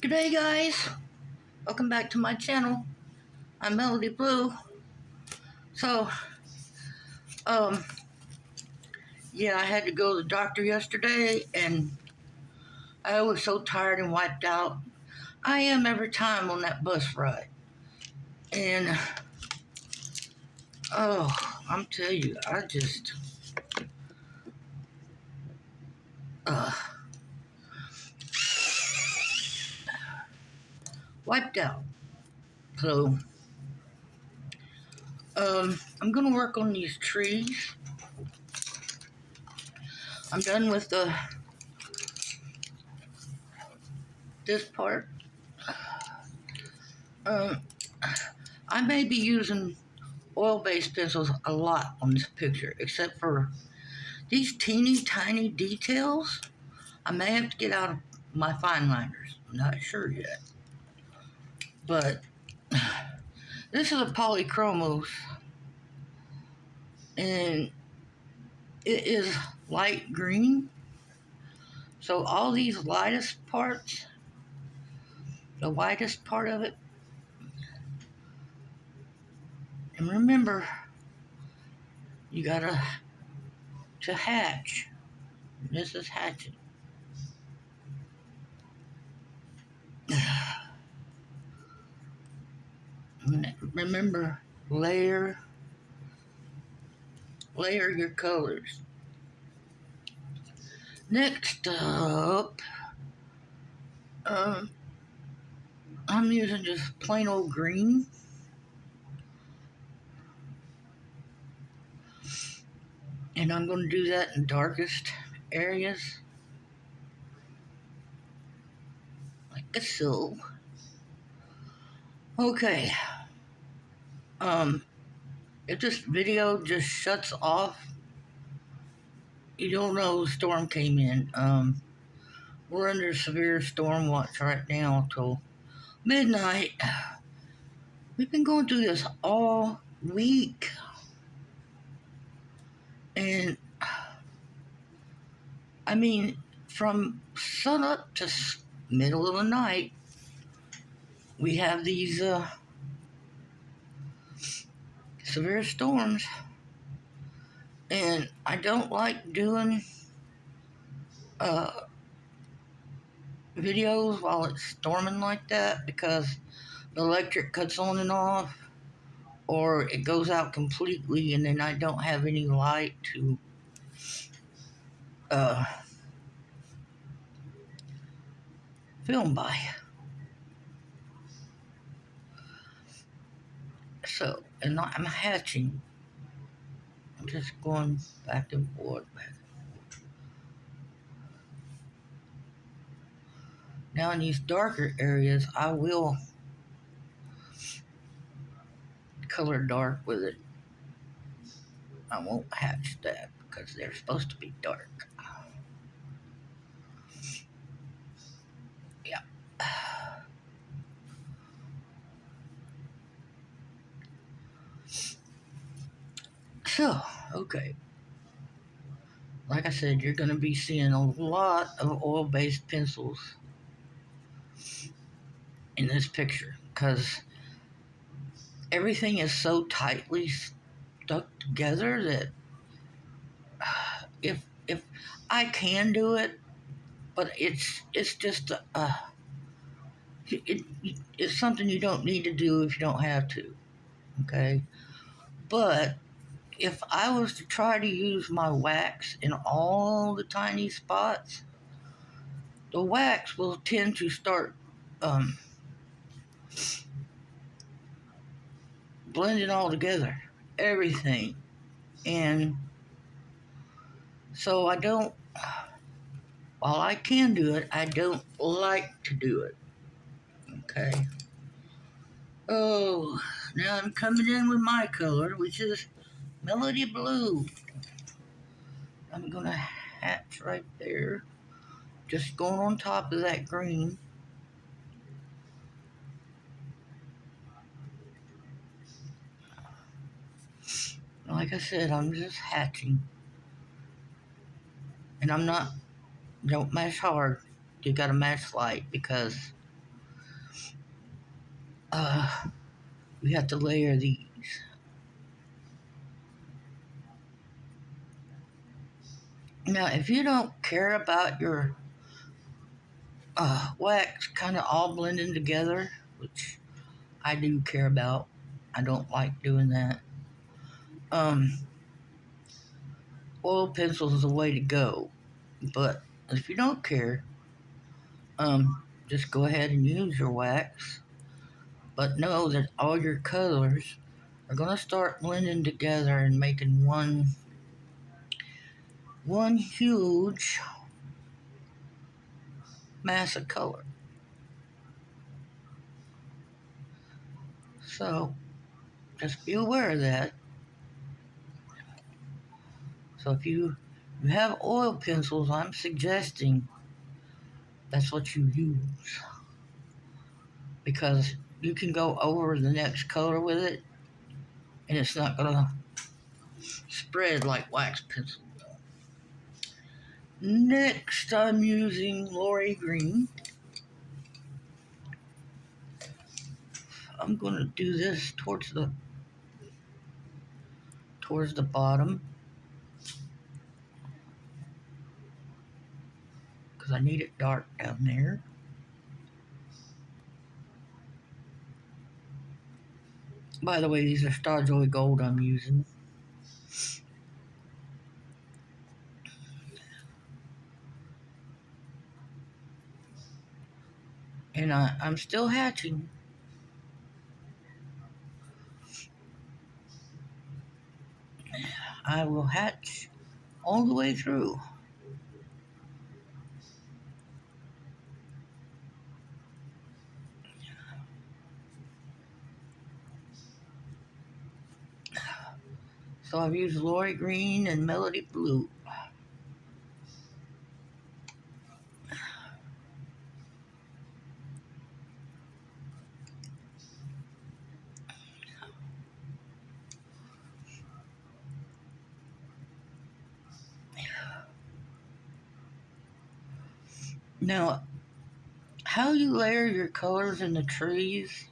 G'day guys, welcome back to my channel. I'm Melody Blue. So, yeah, I had to go to the doctor yesterday and I was so tired and wiped out. I am every time on that bus ride. And, I'm telling you, I just, wiped out. So, I'm gonna work on these trees. I'm done with this part. I may be using oil-based pencils a lot on this picture, except for these teeny tiny details. I may have to get out my fine liners. I'm not sure yet. But this is a polychromos, and it is light green. So all these lightest parts, the whitest part of it, and remember, you gotta to hatch. This is hatching. Remember, layer your colors. Next up, I'm using just plain old green. And I'm going to do that in darkest areas. Like so. Okay. If this video just shuts off, you don't know the storm came in. We're under severe storm watch right now till midnight. We've been going through this all week. And, I mean, from sunup to middle of the night, we have these severe storms. And I don't like doing videos while it's storming like that because the electric cuts on and off, or it goes out completely and then I don't have any light to film by. So, and I'm hatching. I'm just going back and forth. Now in these darker areas, I will color dark with it. I won't hatch that because they're supposed to be dark. Yeah. So, okay. Like I said, you're going to be seeing a lot of oil-based pencils in this picture because everything is so tightly stuck together that if I can do it, but it's just it's something you don't need to do if you don't have to, okay? But if I was to try to use my wax in all the tiny spots, the wax will tend to start blending all together, everything. And so while I can do it, I don't like to do it. Okay. Oh, now I'm coming in with my color, which is Melody Blue. I'm going to hatch right there. Just going on top of that green. Like I said, I'm just hatching. And don't mash hard. You gotta mash light because we have to layer these. Now, if you don't care about your wax kind of all blending together, which I do care about, I don't like doing that. Um, Oil pencil is the way to go, but if you don't care, just go ahead and use your wax. But know that all your colors are going to start blending together and making one huge mass of color. So just be aware of that. So if you have oil pencils, I'm suggesting that's what you use, because you can go over the next color with it and it's not going to spread like wax pencil. Next, I'm using Lori Green. I'm going to do this towards the bottom because I need it dark down there. By the way, these are Star Joy Gold I'm using. And I'm still hatching. I will hatch all the way through. So I've used Lori Green and Melody Blue. Now, how you layer your colors in the trees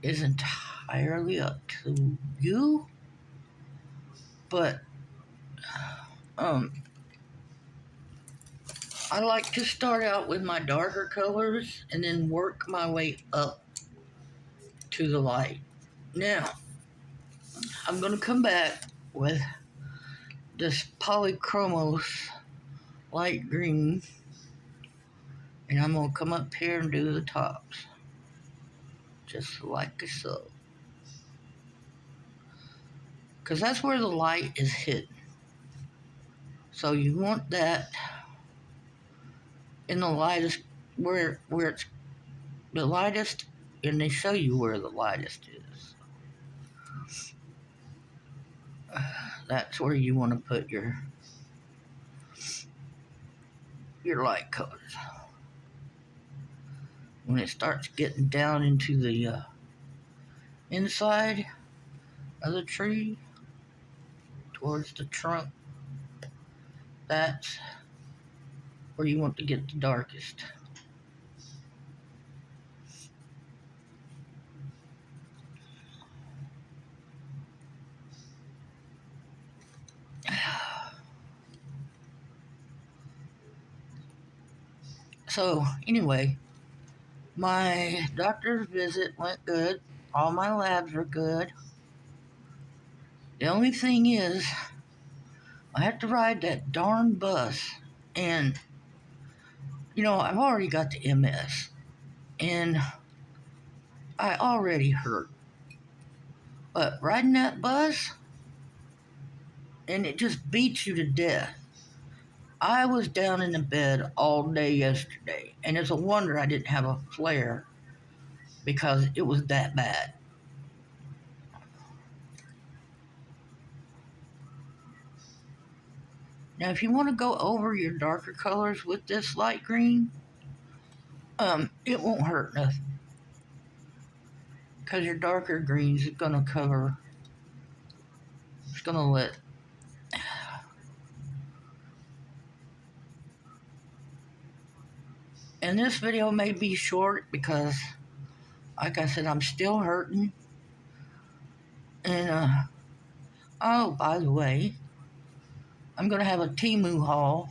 is entirely up to you, but I like to start out with my darker colors and then work my way up to the light. Now, I'm going to come back with this Polychromos light green, and I'm going to come up here and do the tops, just like so. Because that's where the light is hidden. So you want that in the lightest, where it's the lightest, and they show you where the lightest is. That's where you want to put your light colors. When it starts getting down into the inside of the tree, towards the trunk, that's where you want to get the darkest. So anyway, my doctor's visit went good. All my labs are good. The only thing is, I have to ride that darn bus. And, I've already got the MS. And I already hurt. But riding that bus, and it just beats you to death. I was down in the bed all day yesterday. And it's a wonder I didn't have a flare, because it was that bad. Now, if you want to go over your darker colors with this light green, it won't hurt nothing. Because your darker greens are going to cover, it's going to let. And this video may be short because Like I said, I'm still hurting. And, oh, by the way, I'm going to have a Temu haul.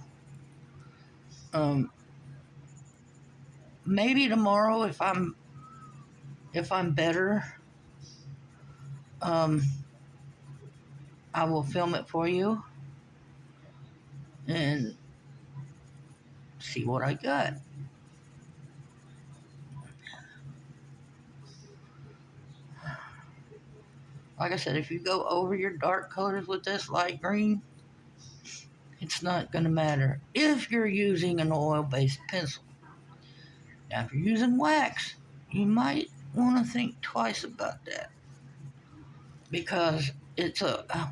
Maybe tomorrow if I'm better, um, I will film it for you and see what I got. Like I said, if you go over your dark colors with this light green, it's not going to matter if you're using an oil-based pencil. Now, if you're using wax, you might want to think twice about that because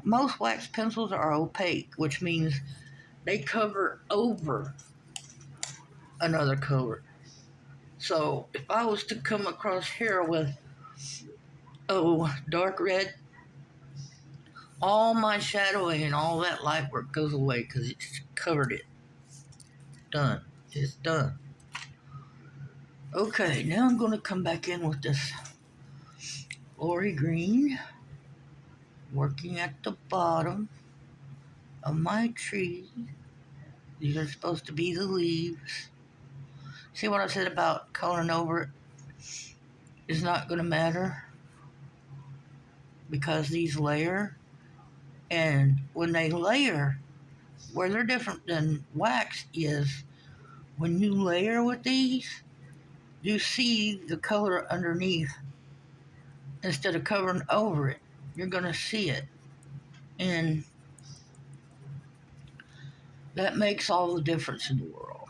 most wax pencils are opaque, which means they cover over another color. So if I was to come across here with dark red, all my shadowing and all that light work goes away because it's covered it. Done. It's done. Okay, now I'm going to come back in with this Lori Green, working at the bottom of my tree. These are supposed to be the leaves. See what I said about coloring over it is not going to matter because these layer, and when they layer, where they're different than wax is when you layer with these, you see the color underneath instead of covering over it. You're going to see it. And that makes all the difference in the world.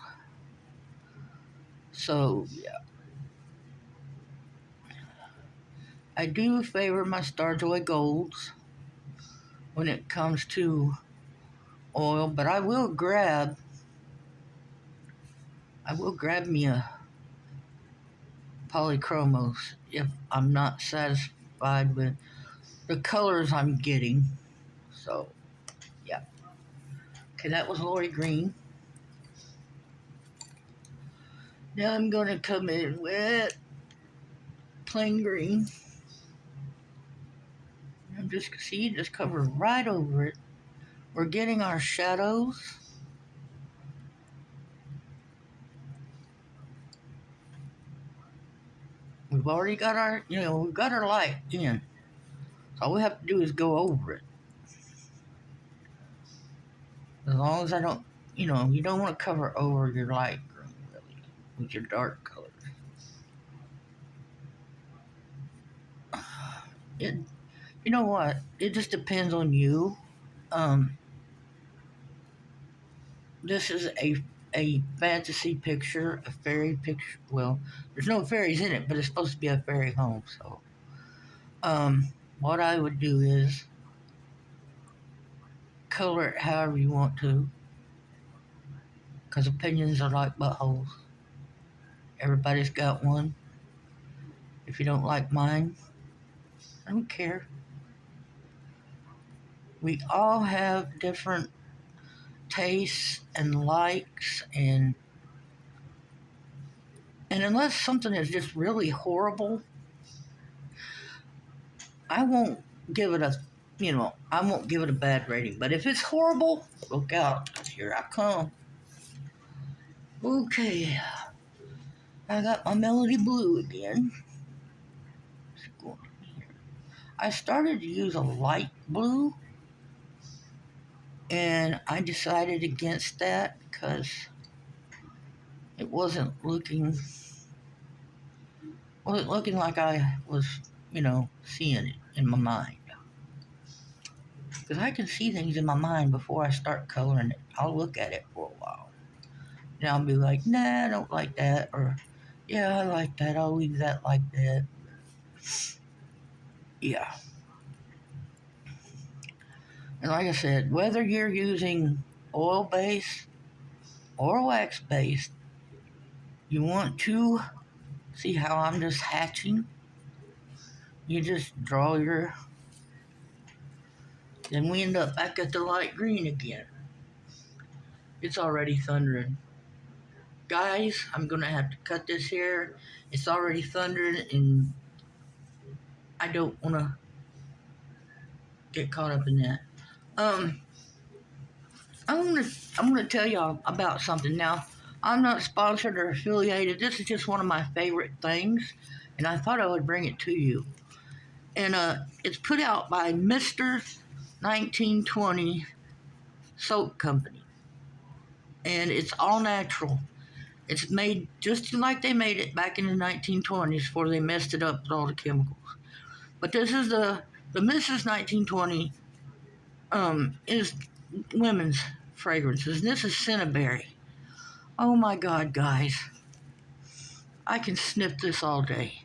So, yeah. I do favor my Star Joy Golds when it comes to oil, but I will grab me a Polychromos if I'm not satisfied with the colors I'm getting. So, yeah. Okay, that was Lori Green. Now I'm going to come in with plain green. I'm just cover right over it. We're getting our shadows. We've already got we've got our light in. So all we have to do is go over it. As long as I don't, you don't want to cover over your light green, really, with your dark colors. You know what? It just depends on you. This is a fantasy picture, a fairy picture. Well, there's no fairies in it, but it's supposed to be a fairy home. So, what I would do is color it however you want to, because opinions are like buttholes. Everybody's got one. If you don't like mine, I don't care. We all have different tastes and likes, and unless something is just really horrible, I won't give it a bad rating. But if it's horrible, look out, here I come. Okay, I got my Melody Blue again. I started to use a light blue, and I decided against that because it wasn't looking like I was, seeing it in my mind. Because I can see things in my mind before I start coloring it. I'll look at it for a while. And I'll be like, nah, I don't like that. Or, yeah, I like that. I'll leave that like that. Yeah. And like I said, whether you're using oil-based or wax-based, you want to see how I'm just hatching. You just draw then we end up back at the light green again. It's already thundering. guys, I'm gonna have to cut this here. It's already thundering, and I don't want to get caught up in that. Um, I'm gonna tell y'all about something now. I'm not sponsored or affiliated. This is just one of my favorite things, and I thought I would bring it to you. And it's put out by Mr. 1920 Soap Company, and it's all natural. It's made just like they made it back in the 1920s before they messed it up with all the chemicals. But this is the Mrs. 1920 is women's fragrances, and this is Cinnaberry. Oh my God, guys, I can sniff this all day.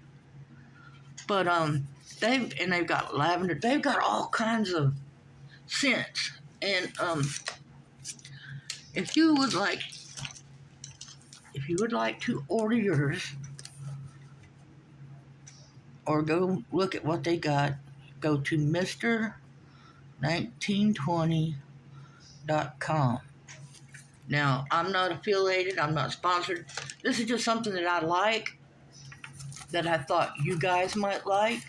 But they've got lavender. They've got all kinds of scents, and if you would like to order yours or go look at what they got, go to Mr1920.com. Now, I'm not affiliated, I'm not sponsored. This is just something that I like, that I thought you guys might like.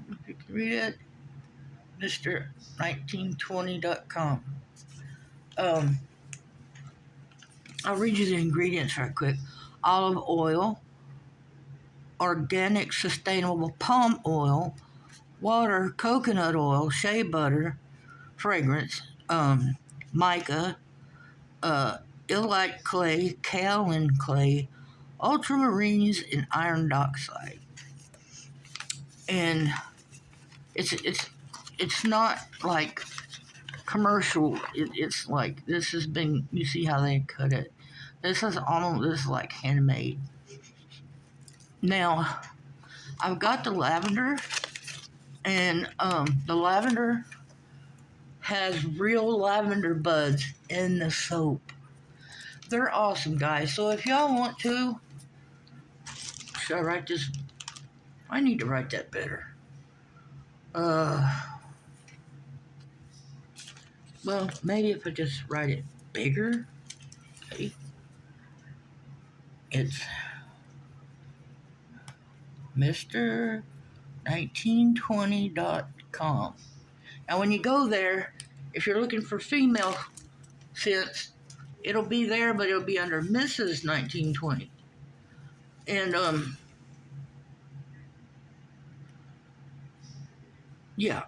If you can read it, Mr1920.com. I'll read you the ingredients right quick. Olive oil, organic sustainable palm oil, water, coconut oil, shea butter, fragrance, mica, illite clay, kaolin clay, ultramarines, and iron dioxide. And it's not like commercial. It's like, this has been, you see how they cut it. This is like handmade. Now, I've got the lavender, and the lavender has real lavender buds in the soap. They're awesome, guys. So if y'all want to, should I write this? I need to write that better. Well, maybe if I just write it bigger. Okay. It's Mr1920.com. Now, when you go there, if you're looking for female scents, it'll be there, but it'll be under Mrs. 1920. And, yeah.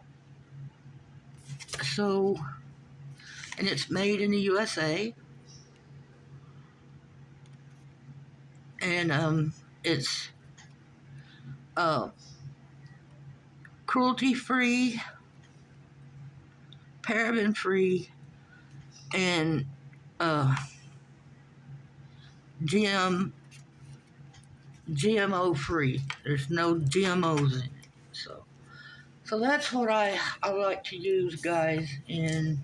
So, and it's made in the USA. And, it's, cruelty-free, paraben-free, and GMO-free. There's no GMOs in it. So that's what I like to use, guys. And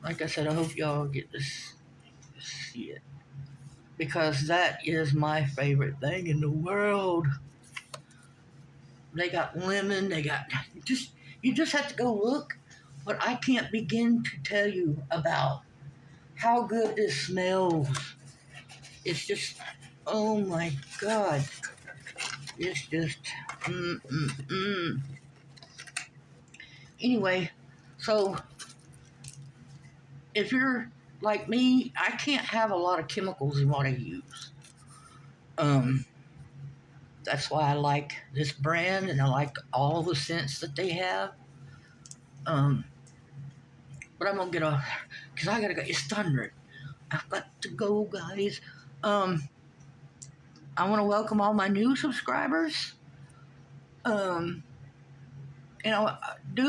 like I said, I hope y'all get to see it, because that is my favorite thing in the world. They got lemon. They got you just have to go look. But I can't begin to tell you about how good this smells. It's just, oh my God. It's just, Anyway, so if you're like me, I can't have a lot of chemicals in what I use. That's why I like this brand, and I like all the scents that they have. But I'm gonna get off, because I gotta go. It's thundering. I've got to go, guys. I want to welcome all my new subscribers. Do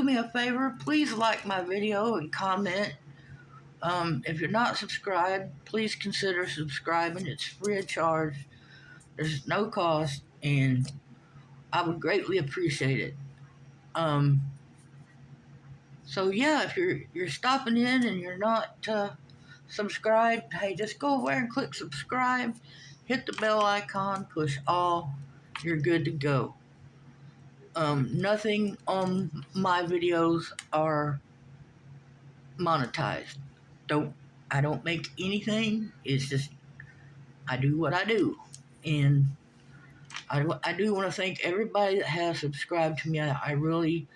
me a favor, please like my video and comment. If you're not subscribed, please consider subscribing. It's free of charge. There's no cost, and I would greatly appreciate it. So yeah, if you're stopping in and you're not subscribed, hey, just go over and click subscribe, hit the bell icon, push all, you're good to go. Nothing on my videos are monetized. I don't make anything. It's just I do what I do. And I do want to thank everybody that has subscribed to me. I really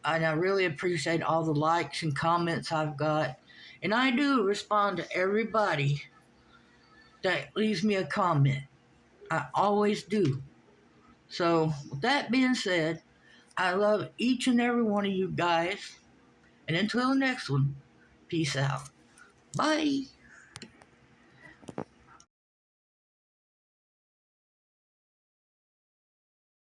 appreciate all the likes and comments I've got. And I do respond to everybody that leaves me a comment. I always do. So, with that being said, I love each and every one of you guys. And until the next one, peace out. Bye.